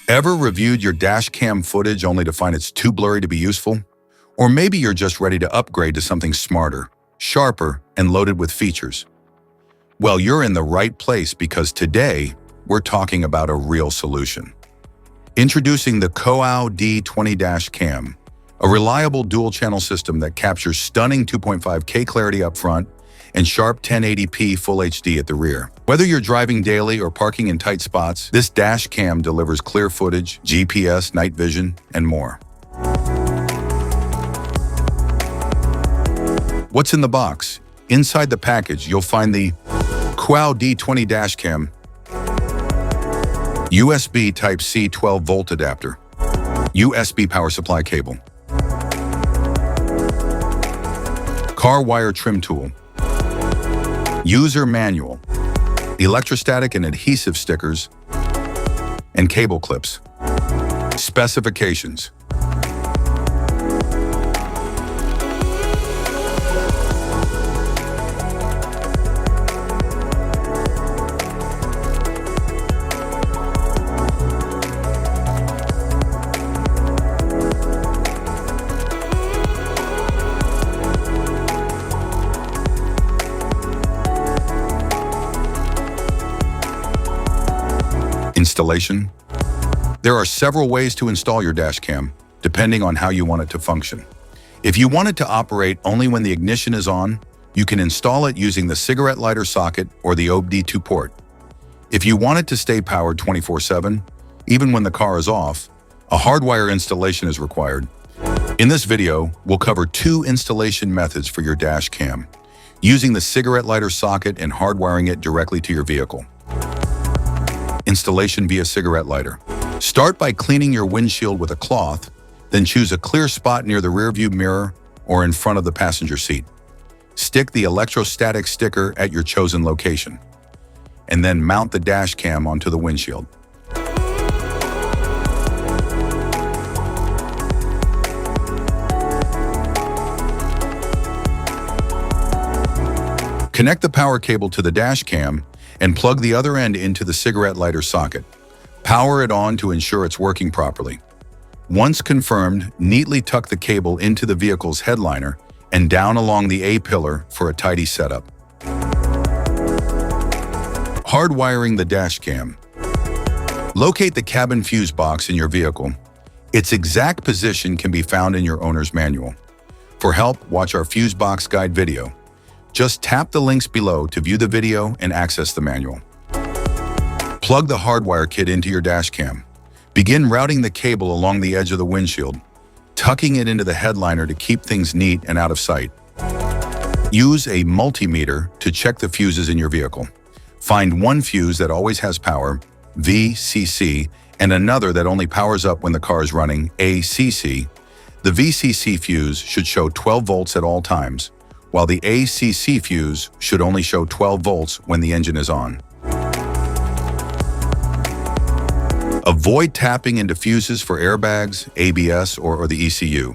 Ever reviewed your dash cam footage only to find it's too blurry to be useful? Or maybe you're just ready to upgrade to something smarter, sharper, and loaded with features. Well, you're in the right place because today we're talking about a real solution. Introducing the COOAU D20 Dash Cam, a reliable dual-channel system that captures stunning 2.5K clarity up front and sharp 1080p Full HD at the rear. Whether you're driving daily or parking in tight spots, this dash cam delivers clear footage, GPS, night vision, and more. What's in the box? Inside the package, you'll find the COOAU D20 Dash Cam, USB Type-C 12-volt adapter, USB power supply cable, car wire trim tool, user manual, electrostatic and adhesive stickers, and cable clips. Specifications. Installation. There are several ways to install your dash cam, depending on how you want it to function. If you want it to operate only when the ignition is on, you can install it using the cigarette lighter socket or the COOAU D2 port. If you want it to stay powered 24/7, even when the car is off, a hardwire installation is required. In this video, we'll cover two installation methods for your dash cam, using the cigarette lighter socket and hardwiring it directly to your vehicle. Installation via cigarette lighter. Start by cleaning your windshield with a cloth, then choose a clear spot near the rearview mirror or in front of the passenger seat. Stick the electrostatic sticker at your chosen location, and then mount the dash cam onto the windshield. Connect the power cable to the dash cam and plug the other end into the cigarette lighter socket. Power it on to ensure it's working properly. Once confirmed, neatly tuck the cable into the vehicle's headliner and down along the A-pillar for a tidy setup. Hardwiring the dash cam. Locate the cabin fuse box in your vehicle. Its exact position can be found in your owner's manual. For help, watch our fuse box guide video. Just tap the links below to view the video and access the manual. Plug the hardwire kit into your dash cam. Begin routing the cable along the edge of the windshield, tucking it into the headliner to keep things neat and out of sight. Use a multimeter to check the fuses in your vehicle. Find one fuse that always has power, VCC, and another that only powers up when the car is running, ACC. The VCC fuse should show 12 volts at all times, while the ACC fuse should only show 12 volts when the engine is on. Avoid tapping into fuses for airbags, ABS, or the ECU.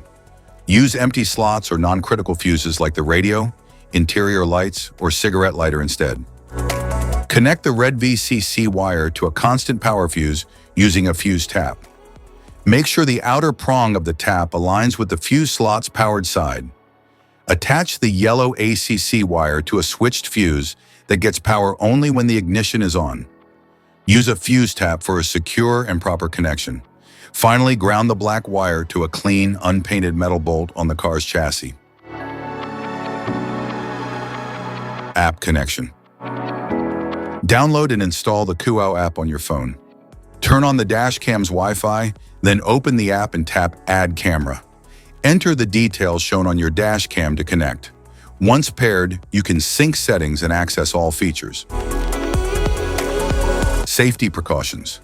Use empty slots or non-critical fuses like the radio, interior lights, or cigarette lighter instead. Connect the red VCC wire to a constant power fuse using a fuse tap. Make sure the outer prong of the tap aligns with the fuse slot's powered side. Attach the yellow ACC wire to a switched fuse that gets power only when the ignition is on. Use a fuse tap for a secure and proper connection. Finally, ground the black wire to a clean, unpainted metal bolt on the car's chassis. App connection. Download and install the COOAU app on your phone. Turn on the dash cam's Wi-Fi, then open the app and tap Add Camera. Enter the details shown on your dash cam to connect. Once paired, you can sync settings and access all features. Safety precautions.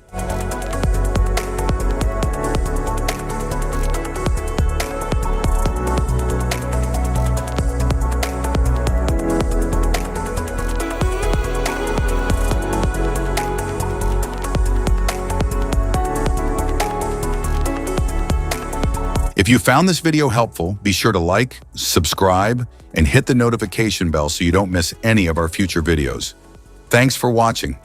If you found this video helpful, be sure to like, subscribe, and hit the notification bell so you don't miss any of our future videos. Thanks for watching.